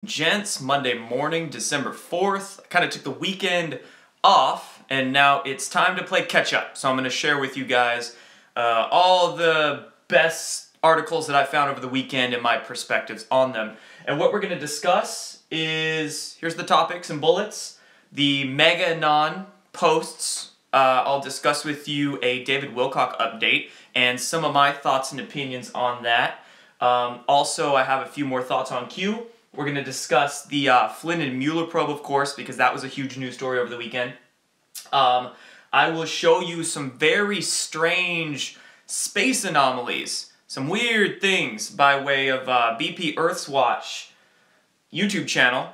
Gents, Monday morning, December 4th. I kind of took the weekend off, and now it's time to play catch up. So I'm going to share with you guys all the best articles that I found over the weekend and my perspectives on them. And what we're going to discuss is, here's the topics and bullets, the MegaAnon posts. I'll discuss with you a David Wilcock update and some of my thoughts and opinions on that. Also, I have a few more thoughts on Q. We're going to discuss the Flynn and Mueller probe, of course, because that was a huge news story over the weekend. I will show you some very strange space anomalies, some weird things by way of BP Earthswatch YouTube channel.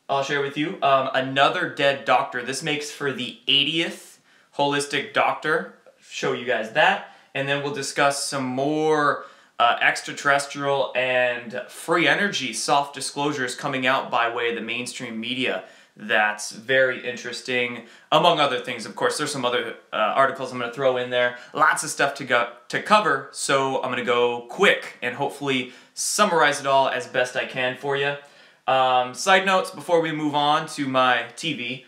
I'll share with you another dead doctor. This makes for the 80th holistic doctor. Show you guys that, and then we'll discuss some more extraterrestrial and free energy soft disclosures coming out by way of the mainstream media. That's very interesting, among other things. Of course, there's some other articles I'm going to throw in there. Lots of stuff to cover, so I'm going to go quick and hopefully summarize it all as best I can for you. Side notes before we move on to my TV.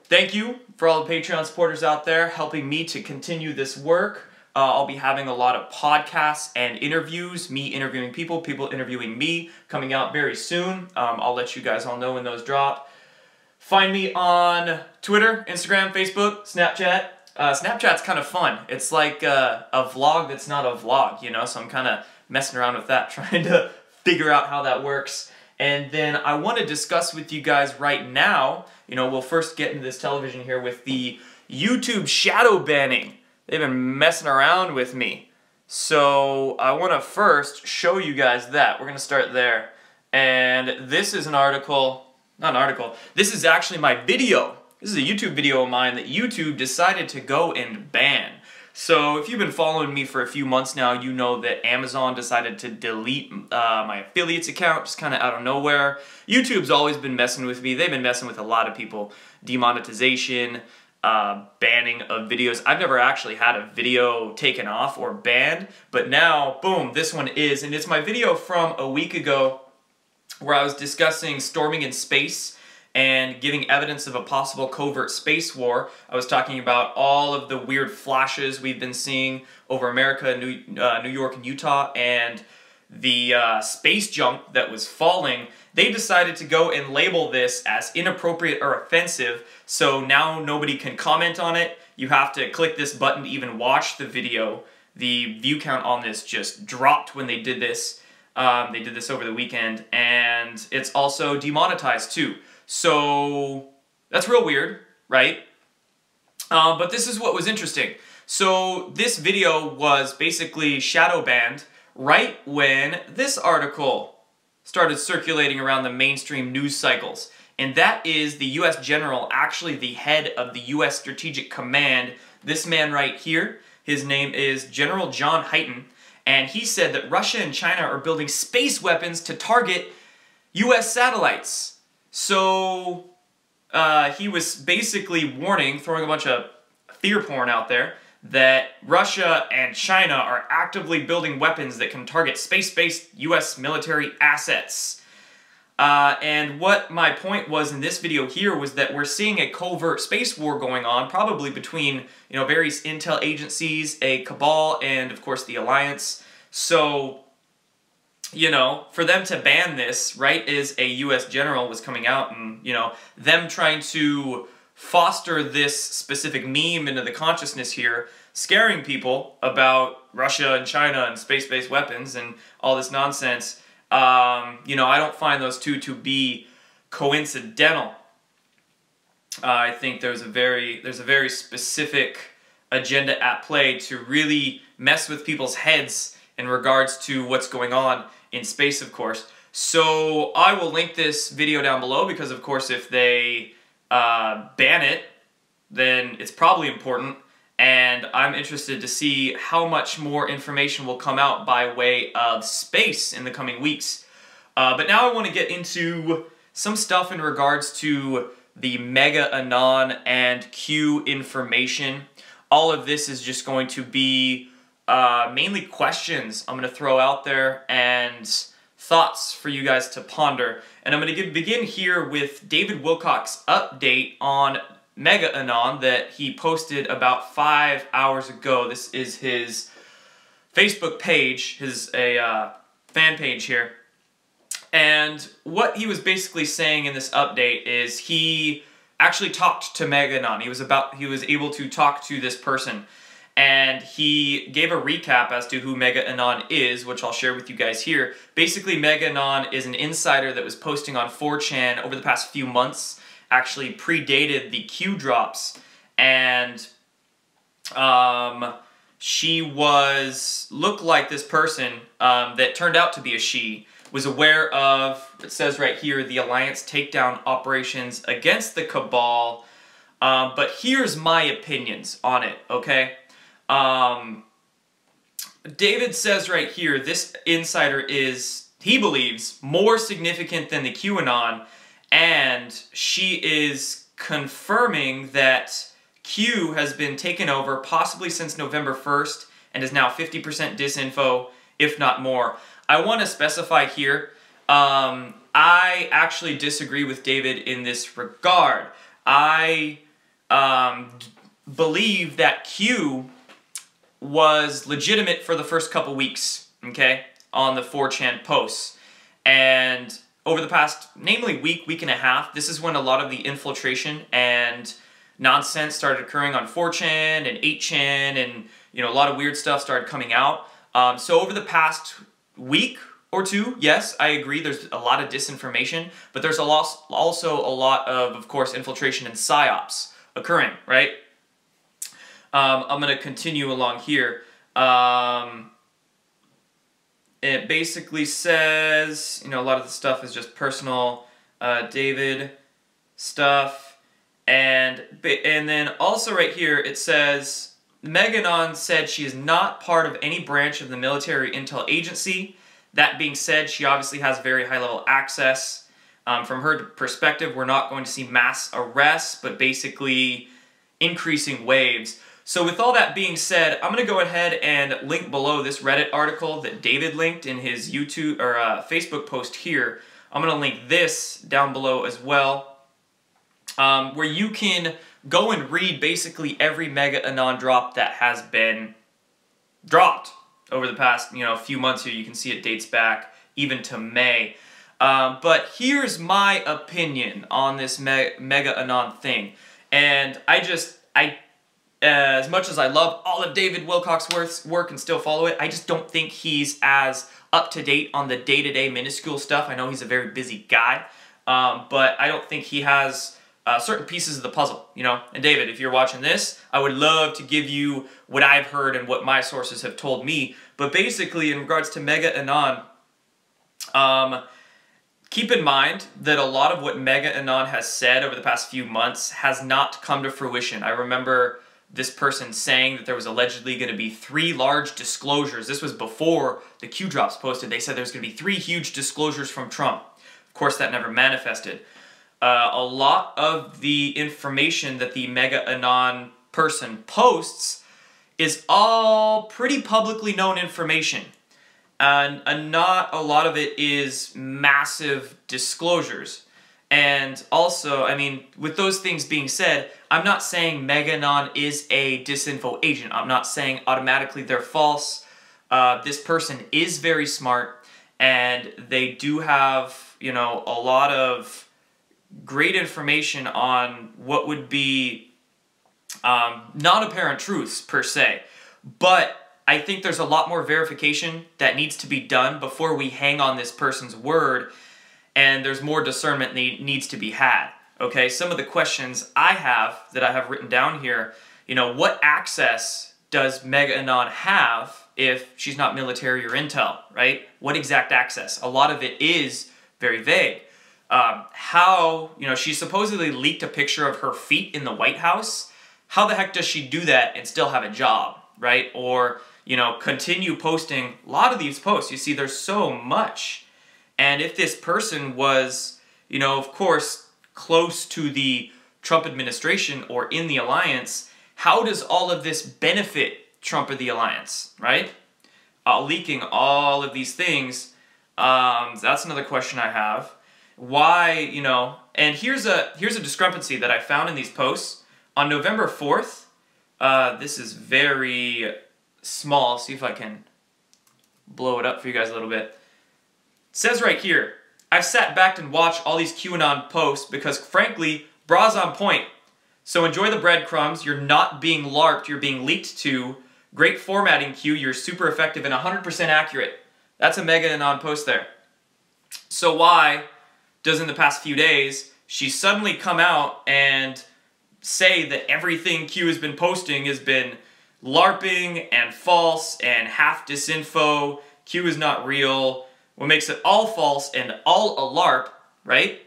Thank you for all the Patreon supporters out there helping me to continue this work. I'll be having a lot of podcasts and interviews, me interviewing people, people interviewing me, coming out very soon. I'll let you guys all know when those drop. Find me on Twitter, Instagram, Facebook, Snapchat. Snapchat's kind of fun. It's like a vlog that's not a vlog, you know, so I'm kind of messing around with that, trying to figure out how that works. And then I want to discuss with you guys right now, you know, we'll first get into this television here with the YouTube shadow banning. They've been messing around with me. So I want to first show you guys that. We're going to start there. And this is an article, not an article, this is actually my video. This is a YouTube video of mine that YouTube decided to go and ban. So if you've been following me for a few months now, you know that Amazon decided to delete my affiliates account just kind of out of nowhere. YouTube's always been messing with me. They've been messing with a lot of people. Demonetization, banning of videos. I've never actually had a video taken off or banned, but now, boom, this one is. And it's my video from a week ago where I was discussing storming in space and giving evidence of a possible covert space war. I was talking about all of the weird flashes we've been seeing over America, New York, and Utah, and the space junk that was falling. They decided to go and label this as inappropriate or offensive, so now nobody can comment on it. You have to click this button to even watch the video. The view count on this just dropped when they did this. They did this over the weekend, and it's also demonetized too. So that's real weird, right? But this is what was interesting. So this video was basically shadow banned right when this article started circulating around the mainstream news cycles. And that is the U.S. General, actually the head of the U.S. Strategic Command, this man right here. His name is General John Hyten, and he said that Russia and China are building space weapons to target U.S. satellites. So he was basically warning, throwing a bunch of fear porn out there, that Russia and China are actively building weapons that can target space-based U.S. military assets. And what my point was in this video here was that we're seeing a covert space war going on, probably between, you know, various intel agencies, a cabal, and of course the alliance. So, you know, for them to ban this, right, is a U.S. general was coming out and, you know, them trying to foster this specific meme into the consciousness here, scaring people about Russia and China and space-based weapons and all this nonsense. You know, I don't find those two to be coincidental. I think there's a very specific agenda at play to really mess with people's heads in regards to what's going on in space, of course. So I will link this video down below because, of course, if they ban it, then it's probably important, and I'm interested to see how much more information will come out by way of space in the coming weeks. But now I want to get into some stuff in regards to the MegaAnon&Q information. All of this is just going to be mainly questions I'm going to throw out there and thoughts for you guys to ponder. And I'm going to begin here with David Wilcock's update on MegaAnon that he posted about 5 hours ago. This is his Facebook page, his fan page here. And what he was basically saying in this update is he actually talked to MegaAnon. He was able to talk to this person, and he gave a recap as to who MegaAnon is, which I'll share with you guys here. Basically, MegaAnon is an insider that was posting on 4chan over the past few months, actually predated the Q drops, and she looked like this person that turned out to be a she, was aware of, it says right here, the Alliance takedown operations against the Cabal, but here's my opinions on it, okay? David says right here, this insider is, he believes, more significant than the QAnon, and she is confirming that Q has been taken over possibly since November 1st and is now 50% disinfo, if not more. I want to specify here, I actually disagree with David in this regard. I believe that Q was legitimate for the first couple weeks, okay, on the 4chan posts. And over the past, namely week and a half, this is when a lot of the infiltration and nonsense started occurring on 4chan and 8chan, and a lot of weird stuff started coming out. So over the past week or two, yes, I agree, there's a lot of disinformation, but there's also a lot of course, infiltration and psyops occurring, right? I'm going to continue along here. It basically says, a lot of the stuff is just personal David stuff, and then also right here it says, MegaAnon said she is not part of any branch of the military intel agency. That being said, she obviously has very high-level access. From her perspective, we're not going to see mass arrests, but basically increasing waves. So with all that being said, I'm going to go ahead and link below this Reddit article that David linked in his YouTube or Facebook post here. I'm going to link this down below as well, where you can go and read basically every MegaAnon drop that has been dropped over the past few months here. You can see it dates back even to May. But here's my opinion on this MegaAnon thing. And as much as I love all of David Wilcock's work and still follow it, I just don't think he's as up-to-date on the day-to-day minuscule stuff. I know he's a very busy guy, but I don't think he has certain pieces of the puzzle, And David, if you're watching this, I would love to give you what I've heard and what my sources have told me. But basically, in regards to MegaAnon, keep in mind that a lot of what MegaAnon has said over the past few months has not come to fruition. I remember this person saying that there was allegedly going to be 3 large disclosures. This was before the Q drops posted. They said there's going to be 3 huge disclosures from Trump. Of course, that never manifested. A lot of the information that the MegaAnon person posts is all pretty publicly known information. And not a lot of it is massive disclosures. And also, with those things being said, I'm not saying MegaAnon is a disinfo agent. I'm not saying automatically they're false. This person is very smart, and they do have, a lot of great information on what would be non-apparent truths, per se. But I think there's a lot more verification that needs to be done before we hang on this person's word, and there's more discernment needs to be had. Okay, some of the questions I have that I have written down here, what access does MegaAnon have if she's not military or intel, right? What exact access? A lot of it is very vague. How, she supposedly leaked a picture of her feet in the White House. How the heck does she do that and still have a job, right? Or, continue posting a lot of these posts. You see, there's so much. And if this person was, of course, close to the Trump administration or in the alliance, how does all of this benefit Trump or the alliance, right? Leaking all of these things So that's another question I have. Why, you know, and here's a discrepancy that I found in these posts. On November 4th, this is very small. See if I can blow it up for you guys a little bit. It says right here, I've sat back and watched all these QAnon posts because, frankly, bra's on point. So enjoy the breadcrumbs. You're not being LARPed. You're being leaked to. Great formatting, Q. You're super effective and 100% accurate. That's a MegaAnon post there. So why does in the past few days she suddenly come out and say that everything Q has been posting has been LARPing and false and half disinfo, Q is not real, what makes it all false and all a LARP, right?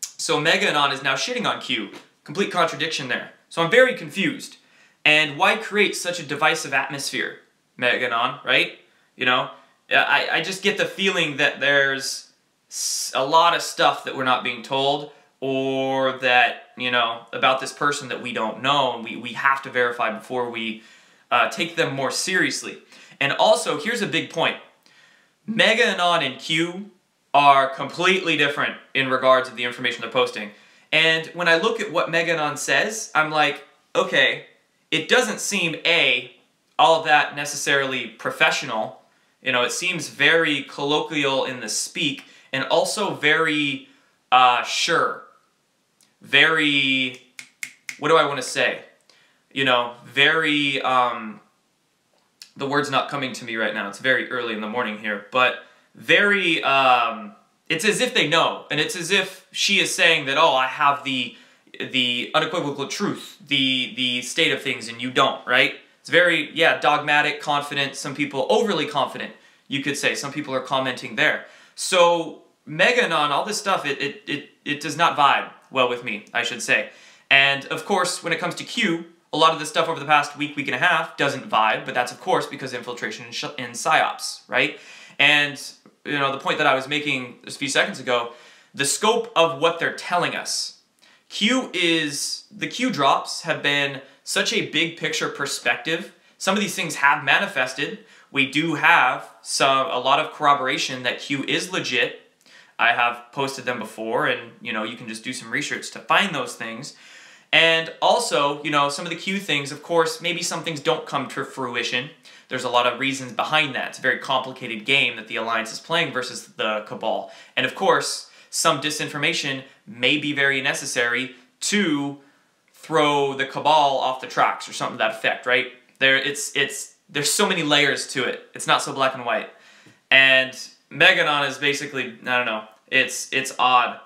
So MegaAnon is now shitting on Q. Complete contradiction there. So I'm very confused. And why create such a divisive atmosphere, MegaAnon, right? You know, I just get the feeling that there's a lot of stuff that we're not being told, or that, you know, about this person that we don't know, and we have to verify before we take them more seriously. And also, here's a big point. MegaAnon and Q are completely different in regards to the information they're posting. And when I look at what MegaAnon says, I'm like, okay, it doesn't seem, all that necessarily professional. You know, it seems very colloquial in the speak, and also very sure. Very, what do I want to say? You know, very, the word's not coming to me right now. It's very early in the morning here, but very, it's as if they know, and it's as if she is saying that, oh, I have the unequivocal truth, the state of things, and you don't, right? It's very, yeah, dogmatic, confident, some people overly confident, you could say. Some people are commenting there. So, MegaAnon, all this stuff, it does not vibe well with me, I should say. And, of course, when it comes to Q, a lot of the stuff over the past week and a half doesn't vibe, but that's, of course, because of infiltration in PsyOps, right? And, you know, the point that I was making just a few seconds ago, the scope of what they're telling us. The Q drops have been such a big picture perspective. Some of these things have manifested. We do have a lot of corroboration that Q is legit. I have posted them before, and, you know, you can just do some research to find those things. And also, you know, some of the Q things, of course, maybe some things don't come to fruition. There's a lot of reasons behind that. It's a very complicated game that the Alliance is playing versus the Cabal. And of course, some disinformation may be very necessary to throw the Cabal off the tracks or something to that effect, right? There's so many layers to it. It's not so black and white. And MegaAnon is basically, I don't know, it's odd,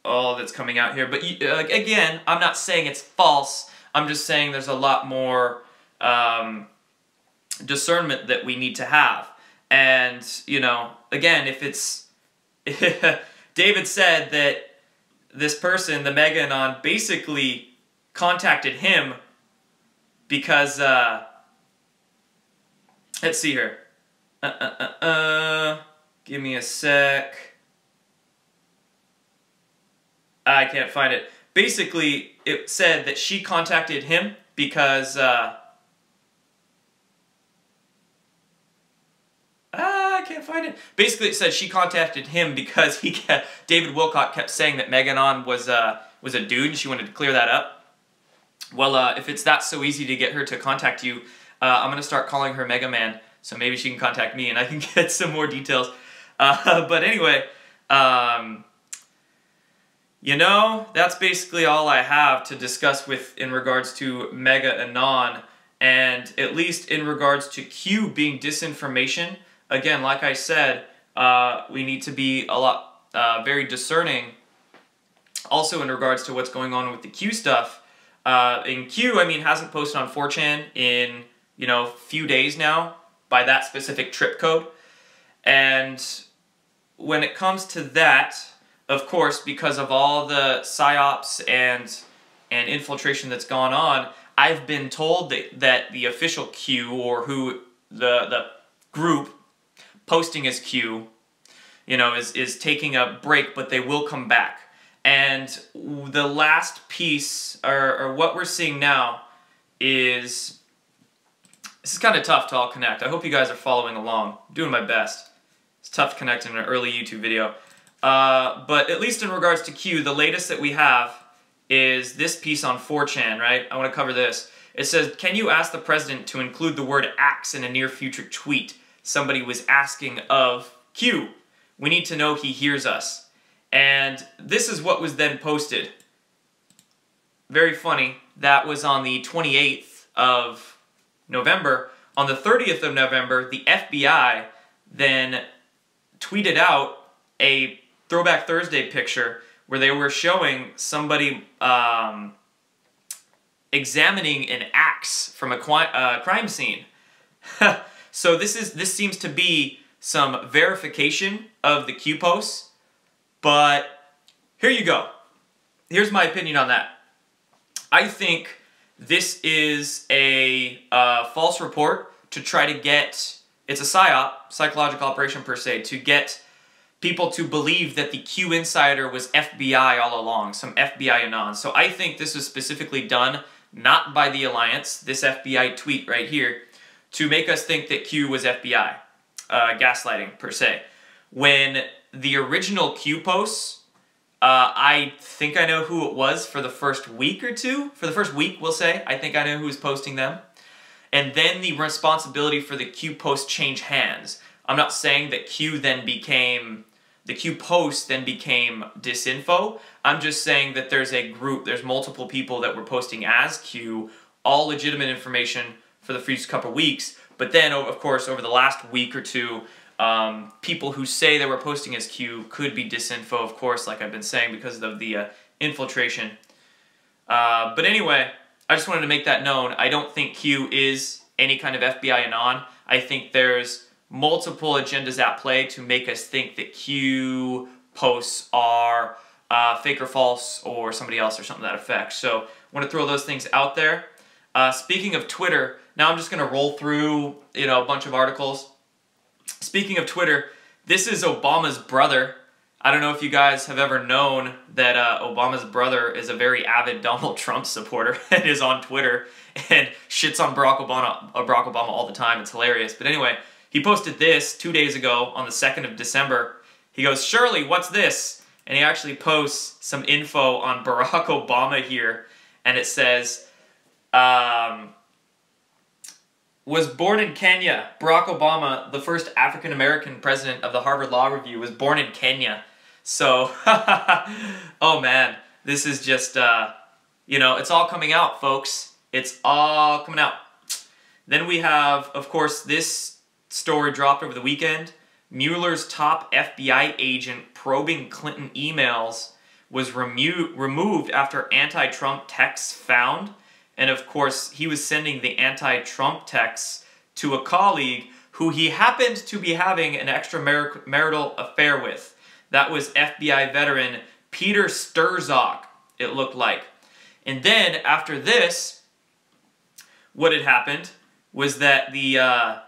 all that's coming out here. But again, I'm not saying it's false. I'm just saying there's a lot more discernment that we need to have. And, you know, again, if it's... David said that this person, the MegaAnon, basically contacted him because, let's see here. Give me a sec. I can't find it. Basically, it said that she contacted him because, I can't find it. Basically, it said she contacted him because David Wilcock kept saying that MegaAnon was a dude, and she wanted to clear that up. Well, if it's that so easy to get her to contact you, I'm going to start calling her Mega Man, so maybe she can contact me and I can get some more details. But anyway, you know, that's basically all I have to discuss in regards to MegaAnon, and at least in regards to Q being disinformation. Again, like I said, we need to be a lot very discerning. Also, in regards to what's going on with the Q stuff, in Q, I mean, hasn't posted on 4chan in, you know, few days now by that specific trip code. And when it comes to that, of course, because of all the PsyOps and infiltration that's gone on, I've been told that the official Q, or who the group posting as Q, you know, is taking a break, but they will come back. And the last piece, or what we're seeing now, is... This is kind of tough to all connect. I hope you guys are following along. I'm doing my best. It's tough to connect in an early YouTube video. But at least in regards to Q, the latest that we have is this piece on 4chan, right? I want to cover this. It says, can you ask the president to include the word axe in a near future tweet? Somebody was asking of Q. We need to know he hears us. And this is what was then posted. Very funny. That was on the 28th of November. On the 30th of November, the FBI then tweeted out a Throwback Thursday picture where they were showing somebody examining an axe from a crime scene. So this seems to be some verification of the Q posts, but here you go. Here's my opinion on that. I think this is a false report to try to get, it's a PSYOP, psychological operation per se, to get people to believe that the Q insider was FBI all along, some FBI anon. So I think this was specifically done not by the Alliance, this FBI tweet right here, to make us think that Q was FBI, gaslighting per se. When the original Q posts, I think I know who it was for the first week or two. For the first week, we'll say. I think I know who was posting them. And then the responsibility for the Q post changed hands. I'm not saying that Q then became, the Q post then became disinfo. I'm just saying that there's a group, there's multiple people that were posting as Q, all legitimate information for the first couple of weeks. But then, of course, over the last week or two, people who say they were posting as Q could be disinfo, of course, like I've been saying, because of the infiltration. But anyway, I just wanted to make that known. I don't think Q is any kind of FBI anon. I think there's multiple agendas at play to make us think that Q posts are fake or false or somebody else or something to that effect. So I want to throw those things out there. Speaking of Twitter, now I'm just going to roll through, a bunch of articles. Speaking of Twitter, this is Obama's brother. I don't know if you guys have ever known that Obama's brother is a very avid Donald Trump supporter and is on Twitter and shits on Barack Obama all the time. It's hilarious. But anyway, he posted this 2 days ago on the 2nd of December. He goes, "Shirley, what's this?" And he actually posts some info on Barack Obama here. And it says, was born in Kenya. Barack Obama, the first African-American president of the Harvard Law Review, was born in Kenya. So, oh man, this is just, it's all coming out, folks. It's all coming out. Then we have, of course, this story dropped over the weekend. Mueller's top FBI agent probing Clinton emails was removed after anti-Trump texts found. And of course, he was sending the anti-Trump texts to a colleague who he happened to be having an extramarital affair with. That was FBI veteran Peter Strzok, it looked like. And then, after this, what had happened was that the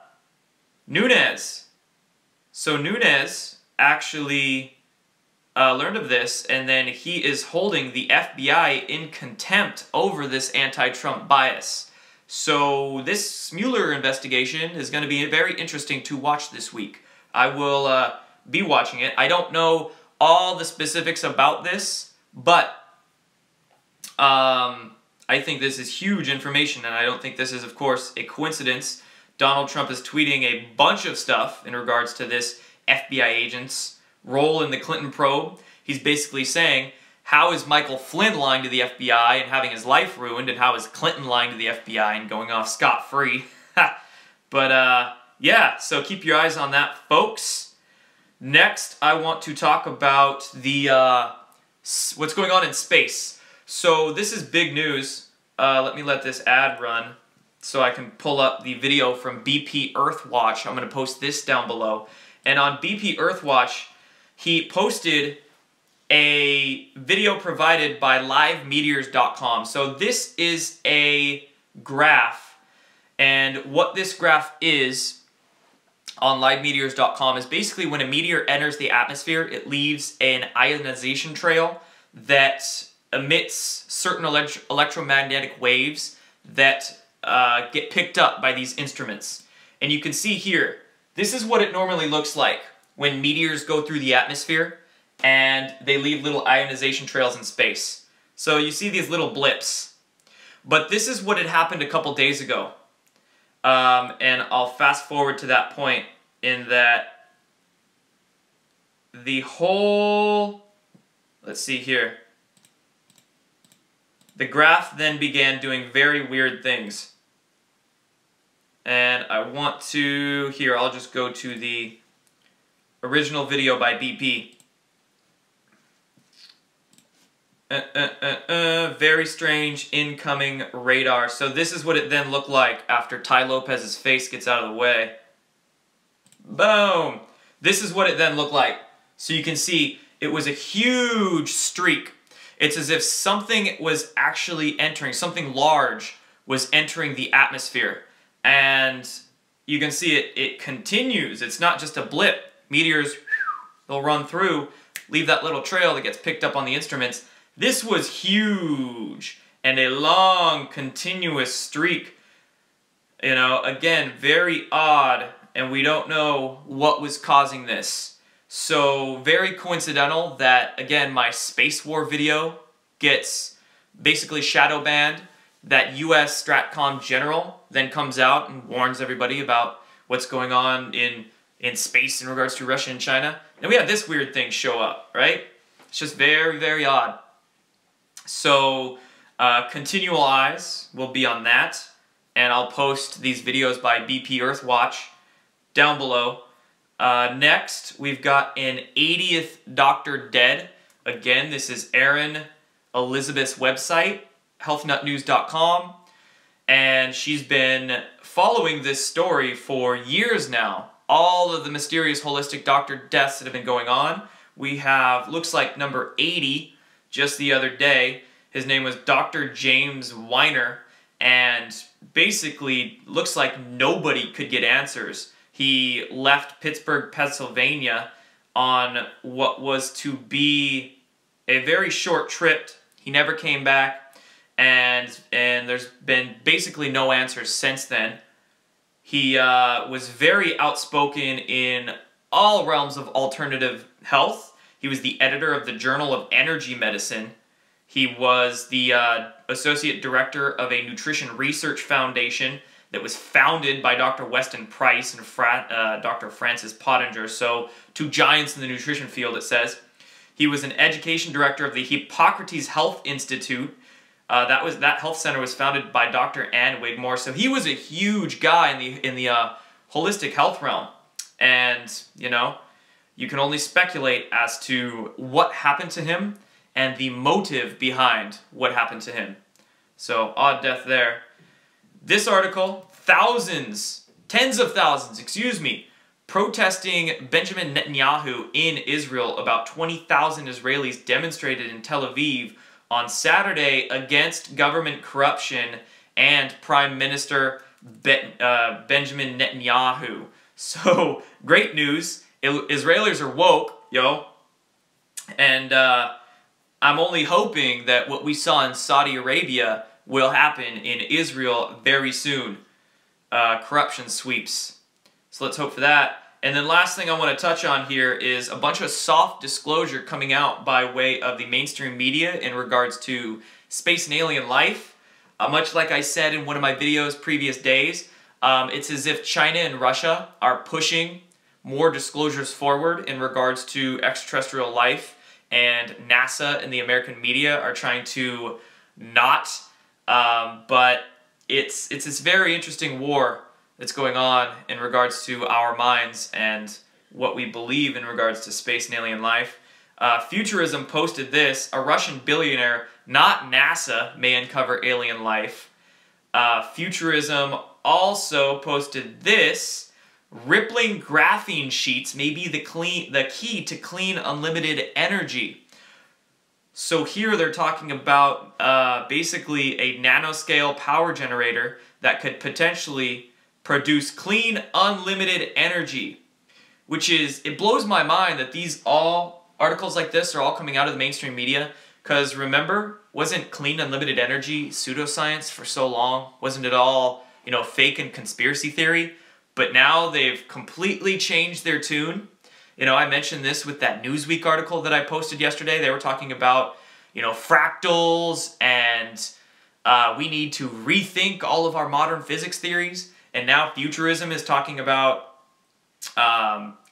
Nunes actually learned of this, and then he is holding the FBI in contempt over this anti-Trump bias. So this Mueller investigation is going to be very interesting to watch this week. I will be watching it. I don't know all the specifics about this, but I think this is huge information, and I don't think this is, of course, a coincidence. Donald Trump is tweeting a bunch of stuff in regards to this FBI agent's role in the Clinton probe. He's basically saying, how is Michael Flynn lying to the FBI and having his life ruined, and how is Clinton lying to the FBI and going off scot-free? But, yeah, so keep your eyes on that, folks. Next, I want to talk about the what's going on in space. So this is big news. Let me let this ad run so I can pull up the video from BP Earthwatch. I'm going to post this down below. And on BP Earthwatch, he posted a video provided by livemeteors.com. So this is a graph, and what this graph is on livemeteors.com is basically when a meteor enters the atmosphere, it leaves an ionization trail that emits certain electromagnetic waves that get picked up by these instruments. And you can see here, this is what it normally looks like when meteors go through the atmosphere and they leave little ionization trails in space. So you see these little blips. But this is what had happened a couple days ago. And I'll fast forward to that point in that the whole, let's see here, the graph then began doing very weird things. And I want to, here, I'll just go to the original video by BP. Very strange incoming radar. So this is what it then looked like after Tai Lopez's face gets out of the way. Boom! This is what it then looked like. So you can see it was a huge streak. It's as if something was actually entering, something large was entering the atmosphere. And you can see it continues. It's not just a blip. Meteors, they'll run through, leave that little trail that gets picked up on the instruments. This was huge and a long, continuous streak. You know, again, very odd, and we don't know what was causing this. So, very coincidental that, again, my Space War video gets basically shadow banned. That US Stratcom general then comes out and warns everybody about what's going on in space in regards to Russia and China. And we have this weird thing show up, right? It's just very, very odd. So, continual eyes will be on that, and I'll post these videos by BP Earthwatch down below. Next, we've got an 80th Doctor dead. Again, this is Erin Elizabeth's website, healthnutnews.com, and she's been following this story for years now. All of the mysterious holistic doctor deaths that have been going on. We have, looks like number 80, just the other day. His name was Dr. James Weiner, and basically looks like nobody could get answers. He left Pittsburgh, Pennsylvania on what was to be a very short trip. He never came back, and there's been basically no answers since then. He was very outspoken in all realms of alternative health. He was the editor of the Journal of Energy Medicine. He was the associate director of a nutrition research foundation that was founded by Dr. Weston Price and Dr. Francis Pottinger. So, two giants in the nutrition field, it says. He was an education director of the Hippocrates Health Institute. That health center was founded by Dr. Ann Wigmore. So he was a huge guy in the holistic health realm. And, you know, you can only speculate as to what happened to him and the motive behind what happened to him. So, odd death there. This article, tens of thousands, protesting Benjamin Netanyahu in Israel. About 20,000 Israelis demonstrated in Tel Aviv on Saturday against government corruption and Prime Minister Benjamin Netanyahu. So, great news. Israelis are woke, yo. And I'm only hoping that what we saw in Saudi Arabia will happen in Israel very soon. Corruption sweeps. So let's hope for that. And then last thing I want to touch on here is a bunch of soft disclosure coming out by way of the mainstream media in regards to space and alien life. Much like I said in one of my videos previous days, it's as if China and Russia are pushing more disclosures forward in regards to extraterrestrial life, and NASA and the American media are trying to not. But it's this very interesting war that's going on in regards to our minds and what we believe in regards to space and alien life. Futurism posted this: a Russian billionaire, not NASA, may uncover alien life. Futurism also posted this: rippling graphene sheets may be the key to clean unlimited energy. So here they're talking about basically a nanoscale power generator that could potentially produce clean unlimited energy, which is, it blows my mind that articles like this are all coming out of the mainstream media, because remember, wasn't clean unlimited energy pseudoscience for so long? Wasn't it all, you know, fake and conspiracy theory? But now they've completely changed their tune, I mentioned this with that Newsweek article that I posted yesterday. They were talking about, fractals, and we need to rethink all of our modern physics theories. And now futurism is talking about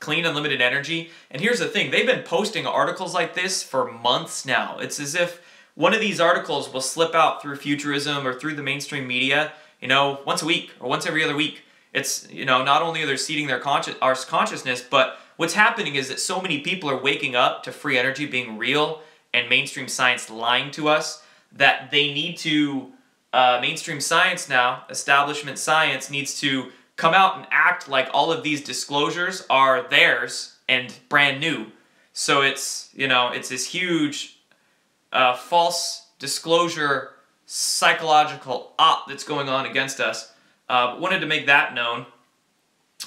clean unlimited energy. And here's the thing, they've been posting articles like this for months now. It's as if one of these articles will slip out through futurism or through the mainstream media, once a week or once every other week. It's, not only are they seeding our consciousness, but what's happening is that so many people are waking up to free energy being real and mainstream science lying to us that they need to, mainstream science now, establishment science, needs to come out and act like all of these disclosures are theirs and brand new. So it's, it's this huge false disclosure psychological op that's going on against us. Wanted to make that known.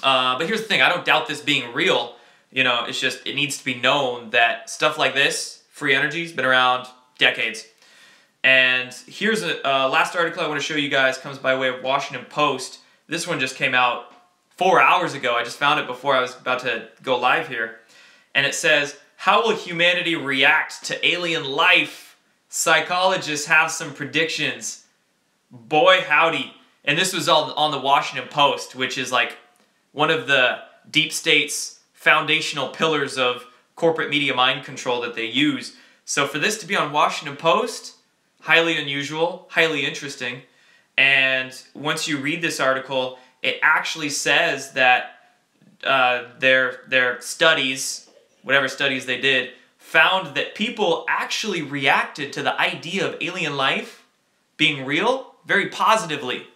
But here's the thing, I don't doubt this being real. It's just, it needs to be known that stuff like this, free energy, has been around decades. And here's a last article I want to show you guys, comes by way of Washington Post. This one just came out 4 hours ago. I just found it before I was about to go live here. And it says, how will humanity react to alien life? Psychologists have some predictions. Boy, howdy. And this was all on the Washington Post, which is like one of the deep state's foundational pillars of corporate media mind control that they use. So for this to be on Washington Post, highly unusual, highly interesting. And once you read this article, it actually says that their studies, whatever studies they did, found that people actually reacted to the idea of alien life being real very positively.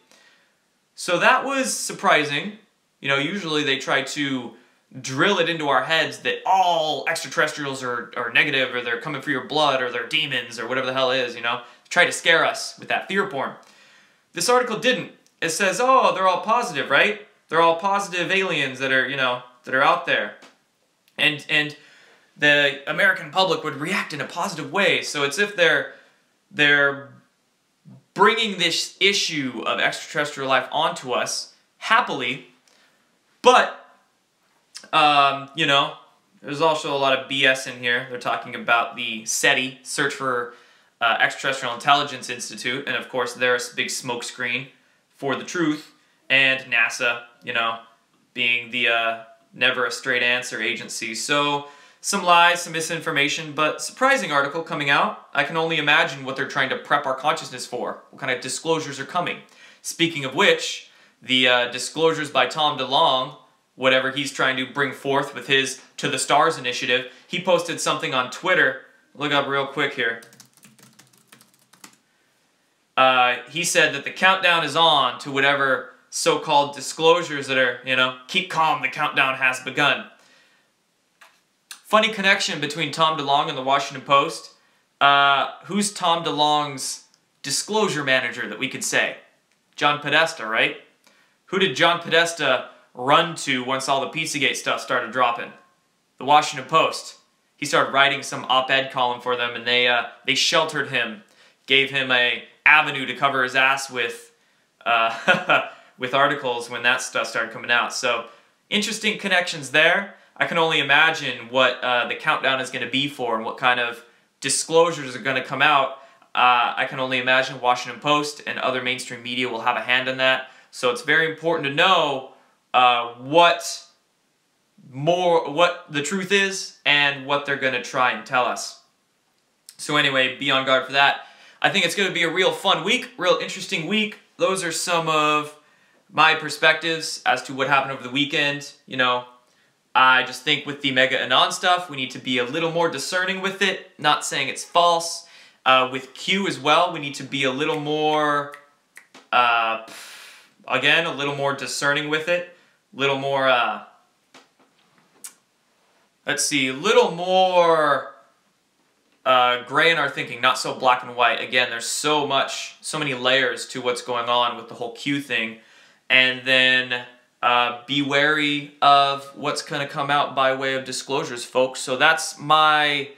So that was surprising. Usually they try to drill it into our heads that all extraterrestrials are negative, or they're coming for your blood, or they're demons, or whatever the hell it is, Try to scare us with that fear porn. This article didn't. It says, oh, they're all positive, right? They're all positive aliens that are, that are out there. And the American public would react in a positive way. So it's if they're bringing this issue of extraterrestrial life onto us happily, but there's also a lot of BS in here. They're talking about the SETI, Search for Extraterrestrial Intelligence Institute, and of course they're a big smokescreen for the truth, and NASA, being the never a straight answer agency. So some lies, some misinformation, but surprising article coming out. I can only imagine what they're trying to prep our consciousness for, what kind of disclosures are coming. Speaking of which, the disclosures by Tom DeLonge, whatever he's trying to bring forth with his To the Stars initiative, he posted something on Twitter. Look up real quick here. He said that the countdown is on to whatever so-called disclosures that are, keep calm, the countdown has begun. Funny connection between Tom DeLonge and the Washington Post. Who's Tom DeLonge's disclosure manager that we could say? John Podesta, right? Who did John Podesta run to once all the Pizzagate stuff started dropping? The Washington Post. He started writing some op-ed column for them, and they sheltered him, gave him a avenue to cover his ass with with articles when that stuff started coming out. So interesting connections there. I can only imagine what the countdown is going to be for and what kind of disclosures are going to come out. I can only imagine Washington Post and other mainstream media will have a hand in that. So it's very important to know what the truth is and what they're going to try and tell us. So anyway, be on guard for that. I think it's going to be a real fun week, real interesting week. Those are some of my perspectives as to what happened over the weekend. I just think with the MegaAnon stuff, we need to be a little more discerning with it. Not saying it's false. With Q as well, we need to be a little more, again, a little more discerning with it. A little more, let's see, a little more gray in our thinking, not so black and white. Again, there's so many layers to what's going on with the whole Q thing. And then be wary of what's going to come out by way of disclosures, folks. So that's my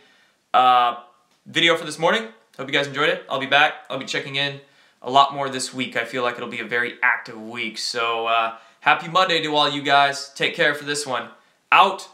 video for this morning. Hope you guys enjoyed it. I'll be back. I'll be checking in a lot more this week. I feel like it'll be a very active week. So happy Monday to all you guys. Take care for this one. Out.